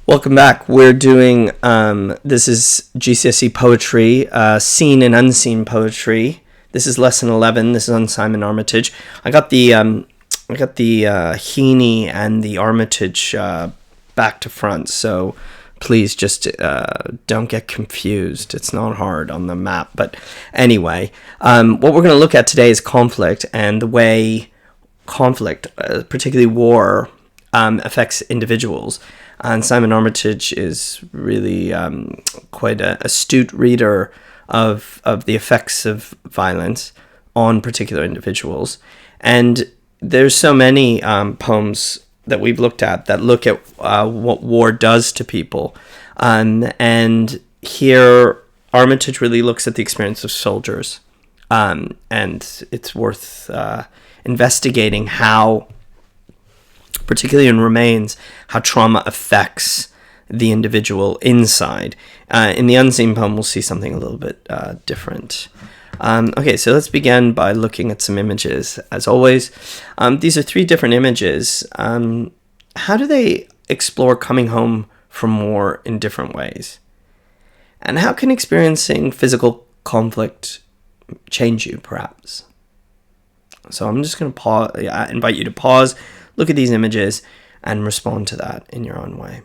Welcome back. We're doing, this is GCSE poetry, seen and unseen poetry. This is lesson 11. This is on Simon Armitage. I got the Heaney and the Armitage back to front, so please just don't get confused. It's not hard on the map. But anyway, what we're going to look at today is conflict and the way conflict, particularly war, affects individuals. And Simon Armitage is really quite an astute reader of the effects of violence on particular individuals. And there's so many poems that we've looked at that look at what war does to people. And here, Armitage really looks at the experience of soldiers. And it's worth investigating how, particularly in Remains, how trauma affects the individual inside. In the unseen poem, we'll see something a little bit different. Okay, so let's begin by looking at some images. As always, these are three different images. How do they explore coming home from war in different ways? And how can experiencing physical conflict change you, perhaps? So I'm just going to invite you to pause, look at these images, and respond to that in your own way.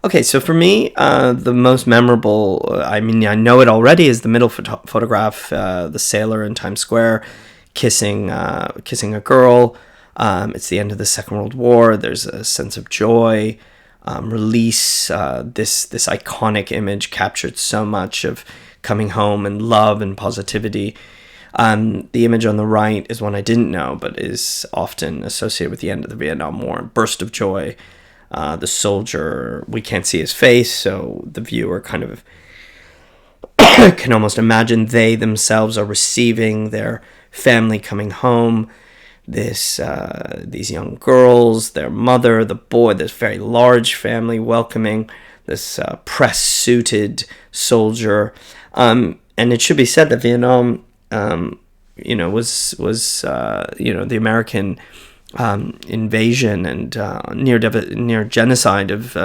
Okay, so for me, the most memorable, I know it already, is the middle photograph, the sailor in Times Square kissing a girl. It's the end of the Second World War. There's a sense of joy, release. This iconic image captured so much of coming home and love and positivity. The image on the right is one I didn't know, but is often associated with the end of the Vietnam War. Burst of joy. The soldier, we can't see his face, so the viewer kind of can almost imagine they themselves are receiving their family coming home. These young girls, their mother, the boy, this very large family welcoming this press-suited soldier. And it should be said that Vietnam was the American invasion and near genocide of the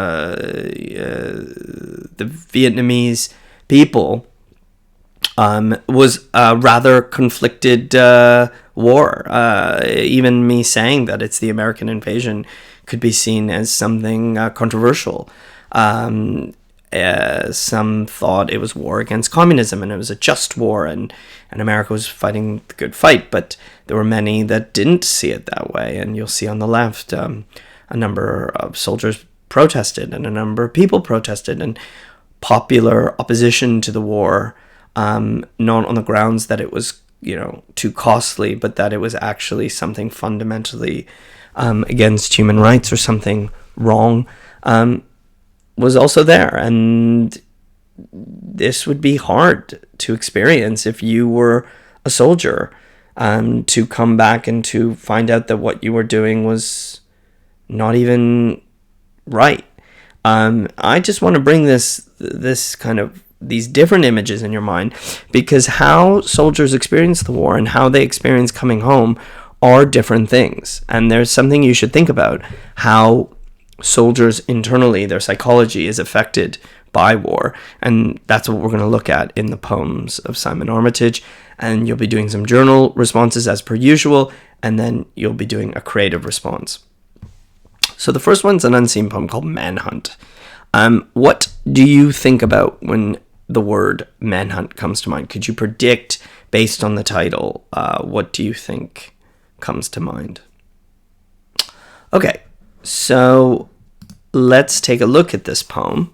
Vietnamese people was a rather conflicted war. Even me saying that it's the American invasion could be seen as something controversial. Some thought it was war against communism and it was a just war and America was fighting the good fight, but there were many that didn't see it that way. And you'll see on the left a number of soldiers protested and a number of people protested, and popular opposition to the war, not on the grounds that it was too costly, but that it was actually something fundamentally against human rights or something wrong, was also there. And this would be hard to experience if you were a soldier, to come back and to find out that what you were doing was not even right. I just want to bring this kind of these different images in your mind, because how soldiers experience the war and how they experience coming home are different things. And there's something you should think about, how soldiers internally, their psychology is affected by war. And that's what we're going to look at in the poems of Simon Armitage. And you'll be doing some journal responses as per usual, and then you'll be doing a creative response. So the first one's an unseen poem called Manhunt. What do you think about when the word manhunt comes to mind? Could you predict, based on the title, what do you think comes to mind? Okay, so let's take a look at this poem.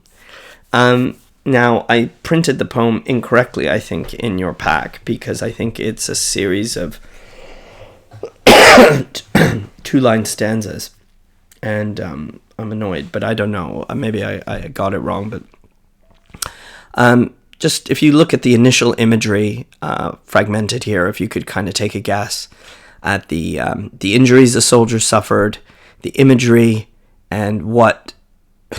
Now, I printed the poem incorrectly, I think, in your pack, because I think it's a series of two-line stanzas, and I'm annoyed, but I don't know. Maybe I got it wrong, but just if you look at the initial imagery fragmented here, if you could kind of take a guess at the injuries the soldier suffered, the imagery, and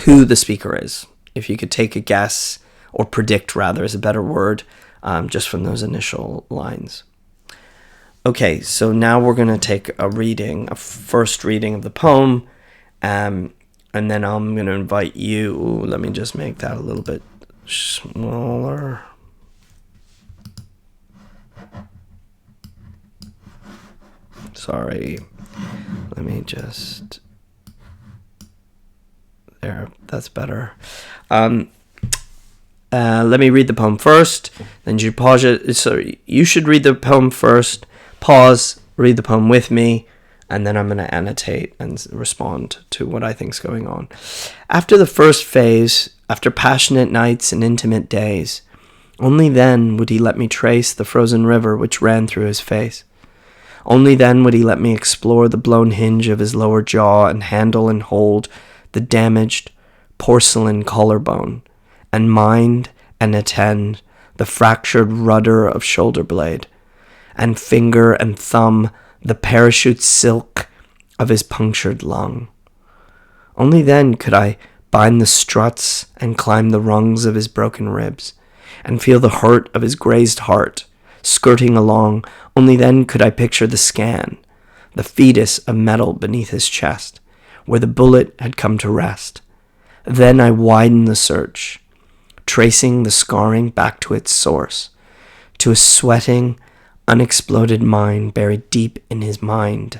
who the speaker is. If you could take a guess, or predict rather is a better word, just from those initial lines. Okay, so now we're going to take a first reading of the poem, And then I'm going to invite you. Let me just make that a little bit smaller. Sorry. Let me just... There, that's better. Let me read the poem first. Then you pause it. So you should read the poem first. Pause. Read the poem with me. And then I'm going to annotate and respond to what I think's going on. After the first phase, after passionate nights and intimate days, only then would he let me trace the frozen river which ran through his face. Only then would he let me explore the blown hinge of his lower jaw and handle and hold the damaged porcelain collarbone, and mind and attend the fractured rudder of shoulder blade, and finger and thumb the parachute silk of his punctured lung. Only then could I bind the struts and climb the rungs of his broken ribs, and feel the hurt of his grazed heart skirting along. Only then could I picture the scan, the fetus of metal beneath his chest, where the bullet had come to rest. Then I widened the search, tracing the scarring back to its source, to a sweating, unexploded mine buried deep in his mind,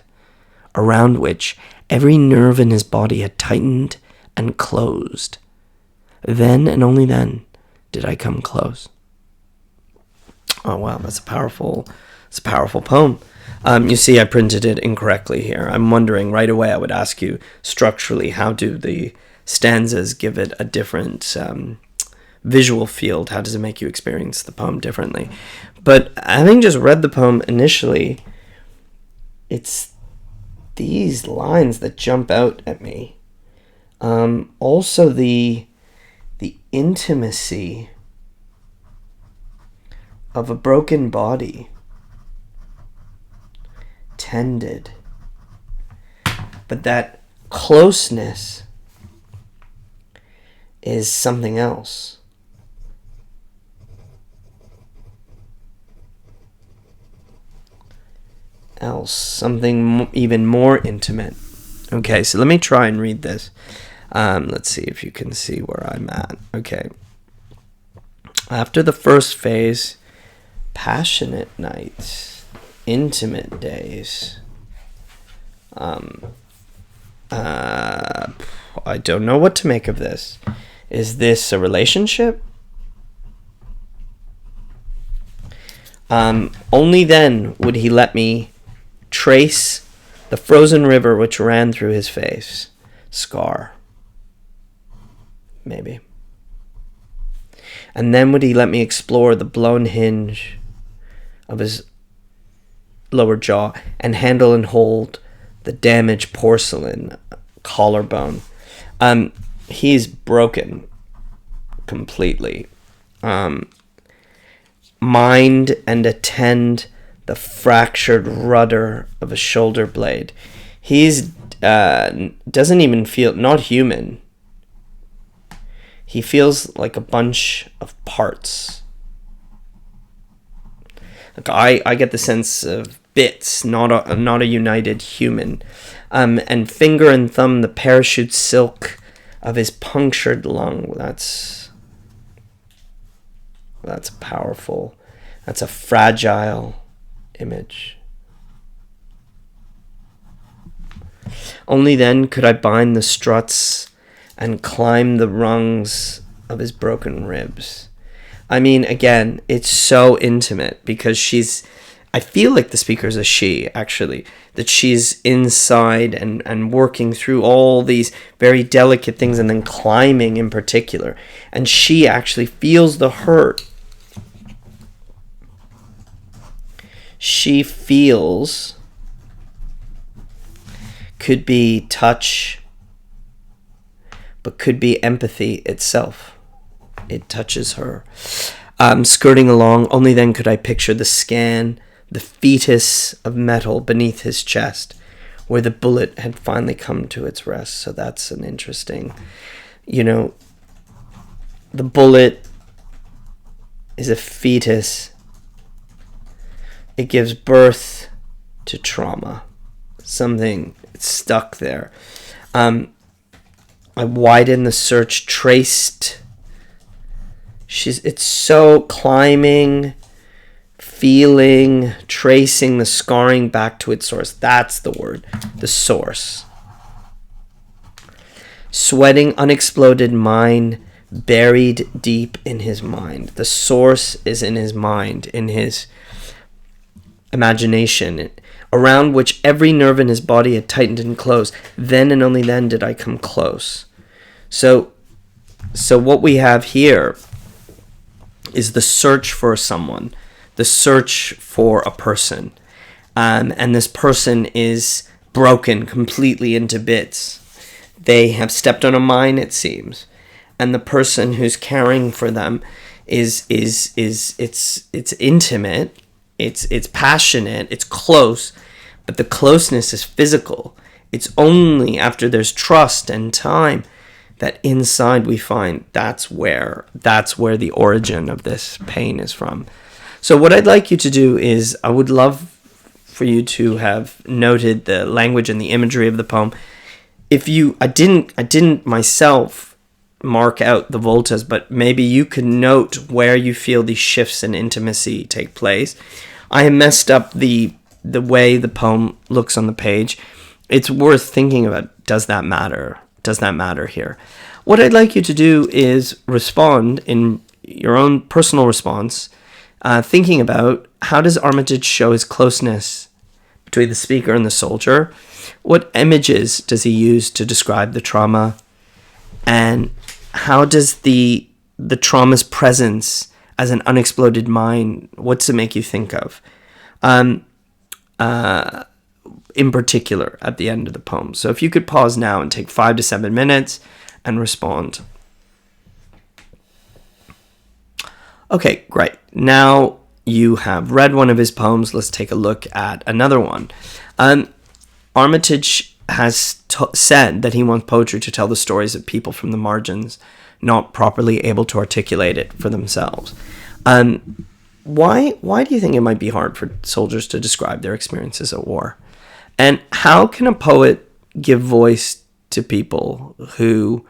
around which every nerve in his body had tightened and closed. Then and only then did I come close. Oh wow, that's a powerful poem. You see, I printed it incorrectly here. I'm wondering right away. I would ask you structurally, how do the stanzas give it a different visual field? How does it make you experience the poem differently? But having just read the poem initially, it's these lines that jump out at me. Also the intimacy of a broken body, tended, but that closeness is something else. Something even more intimate. Okay, so let me try and read this. Let's see if you can see where I'm at. Okay. After the first phase, passionate nights, intimate days. I don't know what to make of this. Is this a relationship? Only then would he let me trace the frozen river which ran through his face. Scar. Maybe. And then would he let me explore the blown hinge of his lower jaw and handle and hold the damaged porcelain collarbone. He's broken completely. Mind and attend the fractured rudder of a shoulder blade. He's doesn't even feel, not human. He feels like a bunch of parts. Like I get the sense of bits, not a united human. And finger and thumb the parachute silk of his punctured lung. That's powerful. That's a fragile image. Only then could I bind the struts and climb the rungs of his broken ribs. I mean, again, it's so intimate because I feel like the speaker is a she, actually, that she's inside and working through all these very delicate things and then climbing in particular. And she actually feels the hurt. She feels, could be touch, but could be empathy itself. It touches her. Skirting along, only then could I picture the scan, the fetus of metal beneath his chest, where the bullet had finally come to its rest. So that's an interesting, the bullet is a fetus. It gives birth to trauma. Something, it's stuck there. And I widen the search, traced. It's so climbing, feeling, tracing the scarring back to its source. That's the word, the source. Sweating unexploded mine buried deep in his mind. The source is in his mind, in his imagination, around which every nerve in his body had tightened and closed. Then and only then did I come close. So what we have here is the search for someone, the search for a person. And this person is broken completely into bits. They have stepped on a mine, it seems. And the person who's caring for them it's intimate, it's passionate, it's close, but the closeness is physical. It's only after there's trust and time that inside we find that's where the origin of this pain is from. So what I'd like you to do is, I would love for you to have noted the language and the imagery of the poem. I didn't myself mark out the voltas, but maybe you could note where you feel these shifts in intimacy take place. I have messed up the way the poem looks on the page. It's worth thinking about, does that matter? Does that matter here? What I'd like you to do is respond in your own personal response, thinking about how does Armitage show his closeness between the speaker and the soldier? What images does he use to describe the trauma? And how does the trauma's presence as an unexploded mine, what's it make you think of? In particular, at the end of the poem. So if you could pause now and take 5 to 7 minutes and respond. Okay, great. Now you have read one of his poems. Let's take a look at another one. Armitage has said that he wants poetry to tell the stories of people from the margins, not properly able to articulate it for themselves. Why do you think it might be hard for soldiers to describe their experiences at war? And how can a poet give voice to people who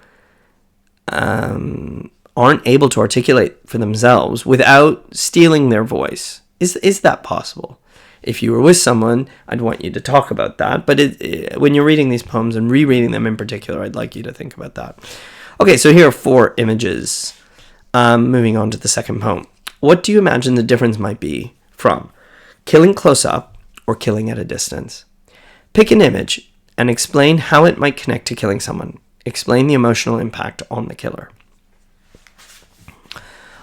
aren't able to articulate for themselves without stealing their voice? Is that possible? If you were with someone, I'd want you to talk about that. But when you're reading these poems and rereading them in particular, I'd like you to think about that. Okay, so here are 4 images. Moving on to the second poem. What do you imagine the difference might be from killing close up or killing at a distance? Pick an image and explain how it might connect to killing someone. Explain the emotional impact on the killer.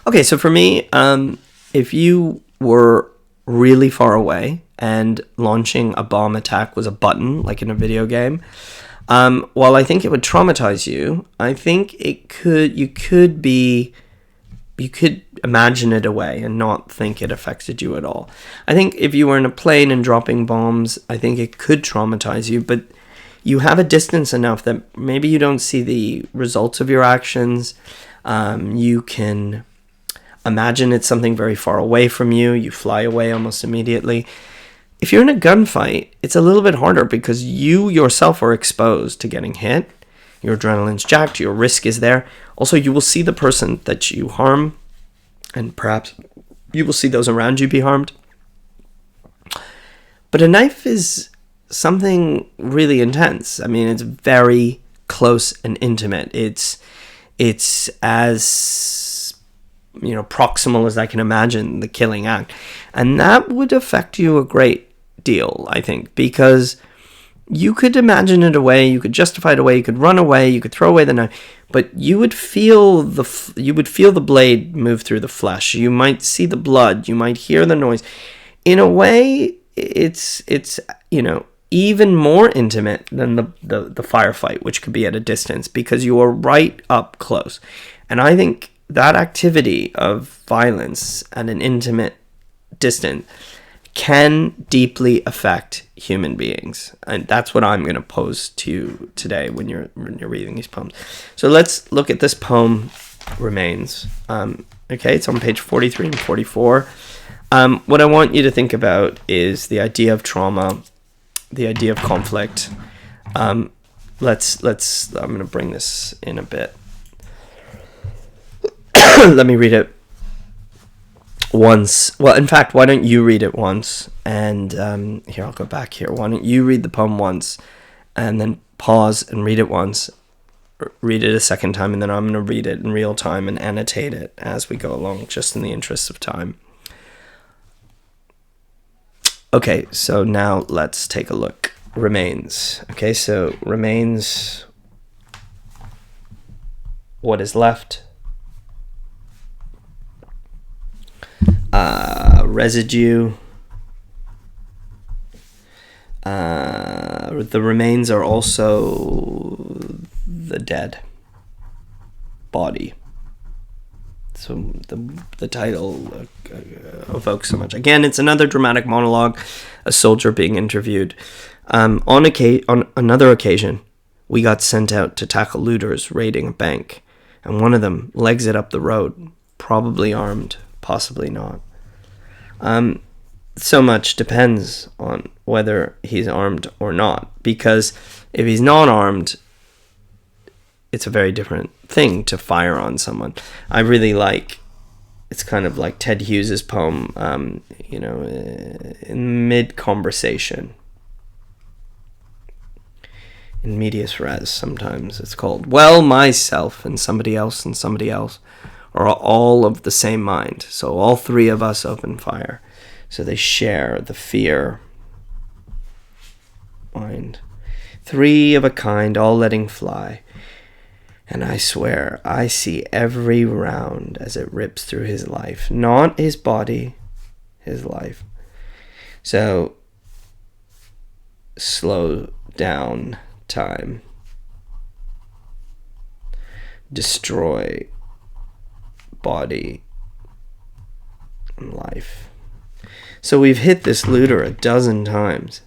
Okay, so for me, if you were really far away and launching a bomb attack was a button, like in a video game, while I think it would traumatize you, I think you could imagine it away and not think it affected you at all. I think if you were in a plane and dropping bombs, I think it could traumatize you, but you have a distance enough that maybe you don't see the results of your actions. You can imagine it's something very far away from you. You fly away almost immediately. If you're in a gunfight, it's a little bit harder because you yourself are exposed to getting hit. Your adrenaline's jacked. Your risk is there. Also, you will see the person that you harm, and perhaps you will see those around you be harmed. But a knife is something really intense. I mean, it's very close and intimate. It's as, proximal as I can imagine the killing act. And that would affect you a great deal, I think, because you could imagine it away, you could justify it away, you could run away, you could throw away the knife, but you would feel the blade move through the flesh. You might see the blood, you might hear the noise. In a way, it's even more intimate than the firefight, which could be at a distance, because you are right up close. And I think that activity of violence at an intimate distance can deeply affect human beings. And that's what I'm going to pose to you today when you're reading these poems. So let's look at this poem, Remains. Okay, it's on page 43 and 44. What I want you to think about is the idea of trauma, the idea of conflict. I'm going to bring this in a bit. Let me read it once. Well, in fact, why don't you read it once? And here, I'll go back here. Why don't you read the poem once and then pause and read it once, read it a second time, and then I'm going to read it in real time and annotate it as we go along, just in the interest of time. Okay, so now let's take a look. Remains. Okay, so remains, what is left? Residue. The remains are also the dead body. So the title evokes so much. Again, it's another dramatic monologue, a soldier being interviewed. On another occasion, we got sent out to tackle looters raiding a bank, and one of them legs it up the road, probably armed, possibly not. So much depends on whether he's armed or not, because if he's not armed, it's a very different thing to fire on someone. I really like, it's kind of like Ted Hughes's poem, in mid-conversation. In medias res, sometimes it's called. Well, myself and somebody else are all of the same mind. So all three of us open fire. So they share the fear mind. Three of a kind, all letting fly. And I swear, I see every round as it rips through his life. Not his body, his life. So, slow down time. Destroy body and life. So we've hit this looter a dozen times,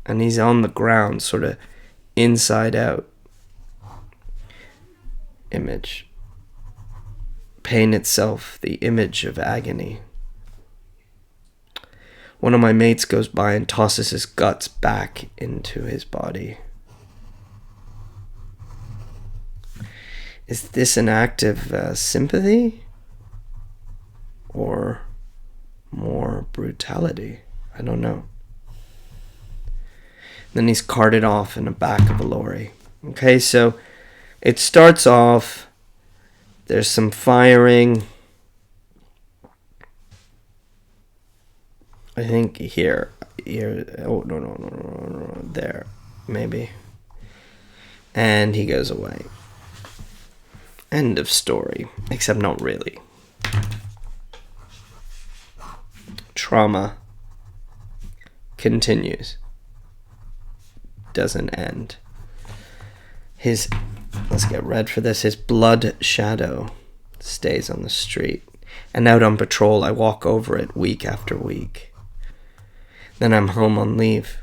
and he's on the ground, sort of inside out. Image. Pain itself, the image of agony. One of my mates goes by and tosses his guts back into his body. Is this an act of sympathy? Or more brutality? I don't know. Then he's carted off in the back of a lorry. Okay, so it starts off, there's some firing. I think here, oh, no, there, maybe. And he goes away. End of story, except not really. Trauma continues. Doesn't end. Let's get red for this. His blood shadow stays on the street. And out on patrol, I walk over it week after week. Then I'm home on leave.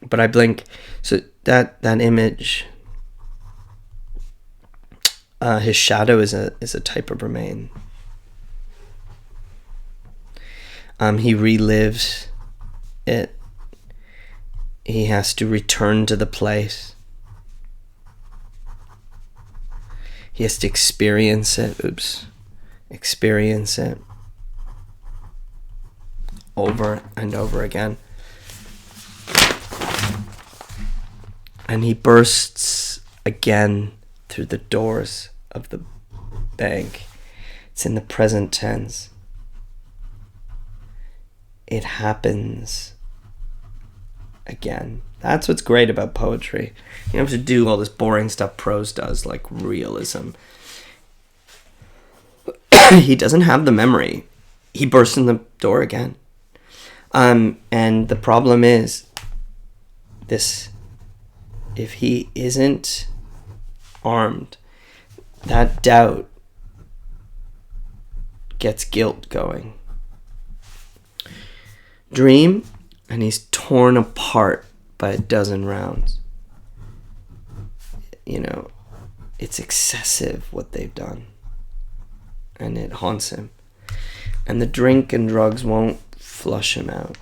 But I blink. So that image, his shadow is a type of remain. He relives it. He has to return to the place. He has to experience it. Experience it over and over again. And he bursts again through the doors of the bank. It's in the present tense. It happens again. That's what's great about poetry. You don't have to do all this boring stuff prose does, like realism. He doesn't have the memory. He bursts in the door again. And the problem is this: if he isn't armed, that doubt gets guilt going. Dream, and he's torn apart by a dozen rounds. It's excessive what they've done. And it haunts him. And the drink and drugs won't flush him out.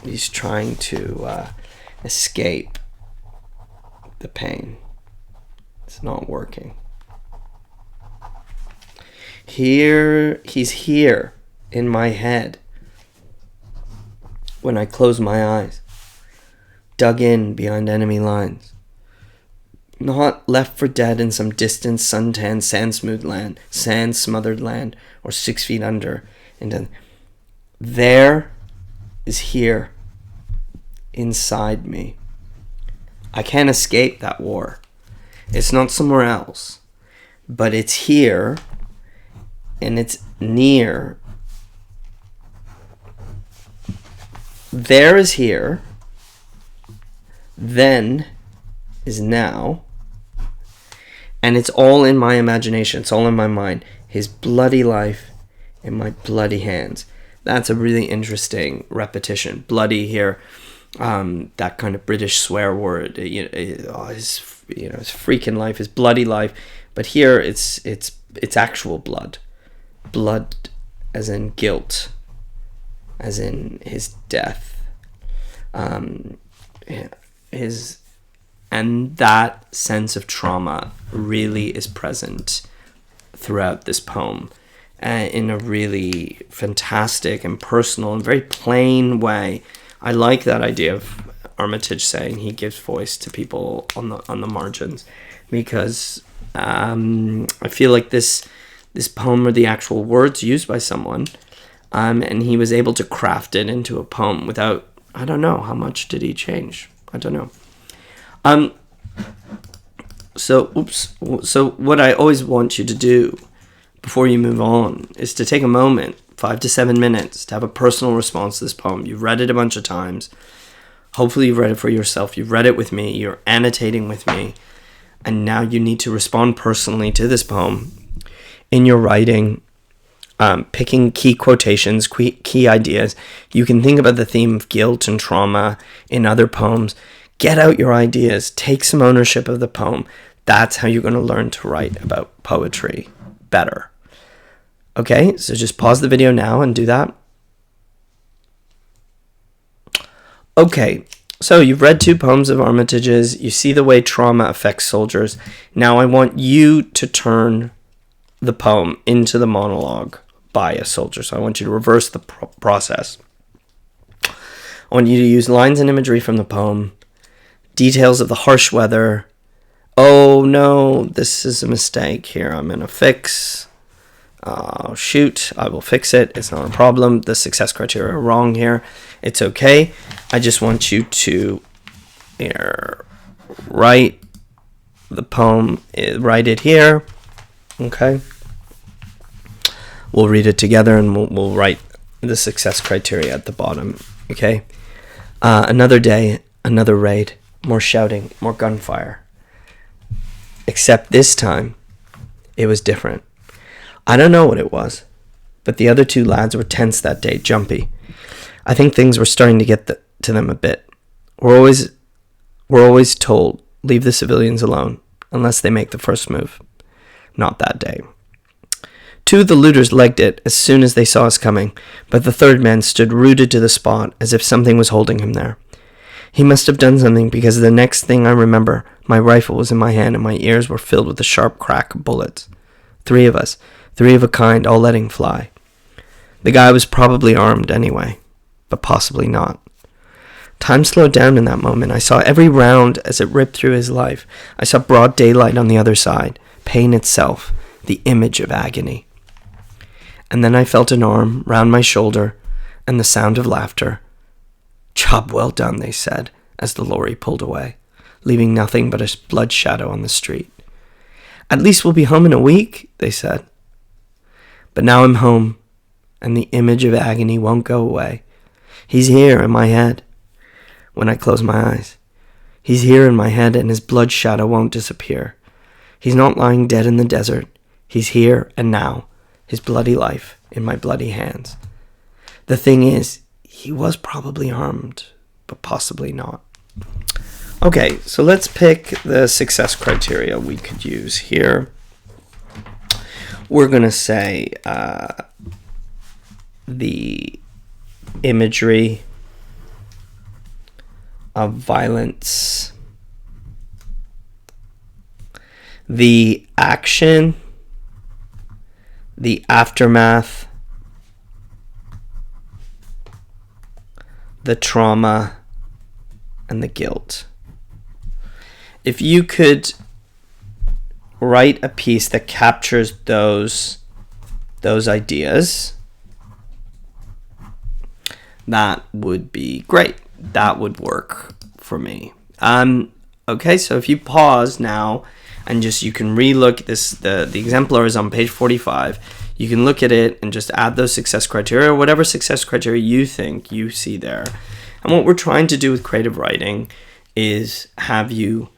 He's trying to escape the pain. It's not working. He's here in my head when I close my eyes, dug in behind enemy lines, not left for dead in some distant suntan sand smothered land, or 6 feet under. There is here inside me. I can't escape that war. It's not somewhere else, but it's here and it's near. There is here, then is now, and it's all in my imagination. It's all in my mind. His bloody life in my bloody hands. That's a really interesting repetition. Bloody here, that kind of British swear word. His freaking life, his bloody life. But here, it's actual blood. Blood, as in guilt, as in his death. And that sense of trauma really is present throughout this poem in a really fantastic and personal and very plain way. I like that idea of Armitage saying he gives voice to people on the margins, because I feel like this poem are the actual words used by someone, and he was able to craft it into a poem without, I don't know, how much did he change? I don't know. So what I always want you to do before you move on is to take a moment, 5 to 7 minutes, to have a personal response to this poem. You've read it a bunch of times. Hopefully you've read it for yourself. You've read it with me. You're annotating with me. And now you need to respond personally to this poem in your writing, picking key quotations, key ideas. You can think about the theme of guilt and trauma in other poems. Get out your ideas. Take some ownership of the poem. That's how you're going to learn to write about poetry better. Okay, so just pause the video now and do that. Okay, so you've read 2 poems of Armitage's. You see the way trauma affects soldiers. Now I want you to turn the poem into the monologue by a soldier. So I want you to reverse the process. I want you to use lines and imagery from the poem, details of the harsh weather. Oh no, this is a mistake here. I'm in a fix. Oh shoot, I will fix it. It's not a problem. The success criteria are wrong here. It's okay. I just want you to write the poem, write it here. Okay. We'll read it together and we'll write the success criteria at the bottom. Okay. Another day, another raid, more shouting, more gunfire. Except this time, it was different. I don't know what it was, but the other 2 lads were tense that day, jumpy. I think things were starting to get to them a bit. We're always told, leave the civilians alone, unless they make the first move. Not that day. 2 of the looters legged it as soon as they saw us coming, but the 3rd man stood rooted to the spot as if something was holding him there. He must have done something, because the next thing I remember, my rifle was in my hand and my ears were filled with the sharp crack of bullets. 3 of us, 3 of a kind, all letting fly. The guy was probably armed anyway, but possibly not. Time slowed down in that moment. I saw every round as it ripped through his life. I saw broad daylight on the other side, pain itself, the image of agony. And then I felt an arm round my shoulder and the sound of laughter. Job well done, they said, as the lorry pulled away, leaving nothing but a blood shadow on the street. At least we'll be home in a week, they said. But now I'm home, and the image of agony won't go away. He's here in my head when I close my eyes. He's here in my head, and his blood shadow won't disappear. He's not lying dead in the desert. He's here and now, his bloody life in my bloody hands. The thing is, he was probably armed, but possibly not. Okay, so let's pick the success criteria we could use here. We're going to say the imagery of violence the action, the aftermath, the trauma, and the guilt. If you could write a piece that captures those ideas, that would be great. That would work for me. Okay, so if you pause now and just, you can relook this, the exemplar is on page 45. You can look at it and just add those success criteria, or whatever success criteria you think you see there. And what we're trying to do with creative writing is have you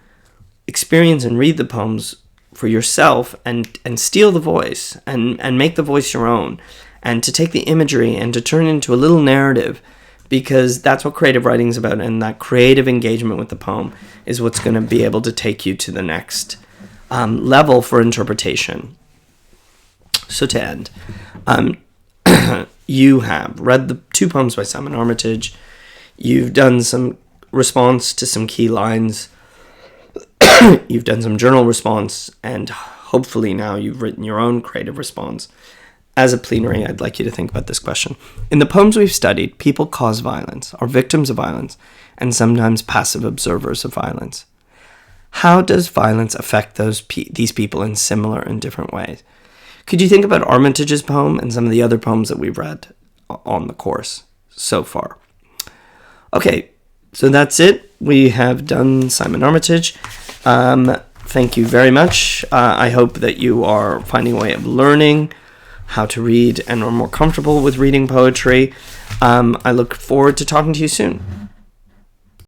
experience and read the poems for yourself and steal the voice and make the voice your own, and to take the imagery and to turn it into a little narrative, because that's what creative writing is about, and that creative engagement with the poem is what's going to be able to take you to the next level for interpretation. So to end, you have read the 2 poems by Simon Armitage. You've done some response to some key lines. You've done some journal response, and hopefully now you've written your own creative response. As a plenary, I'd like you to think about this question. In the poems we've studied, people cause violence, are victims of violence, and sometimes passive observers of violence. How does violence affect these people in similar and different ways? Could you think about Armitage's poem and some of the other poems that we've read on the course so far? Okay, so that's it. We have done Simon Armitage. Thank you very much. I hope that you are finding a way of learning how to read and are more comfortable with reading poetry. I look forward to talking to you soon.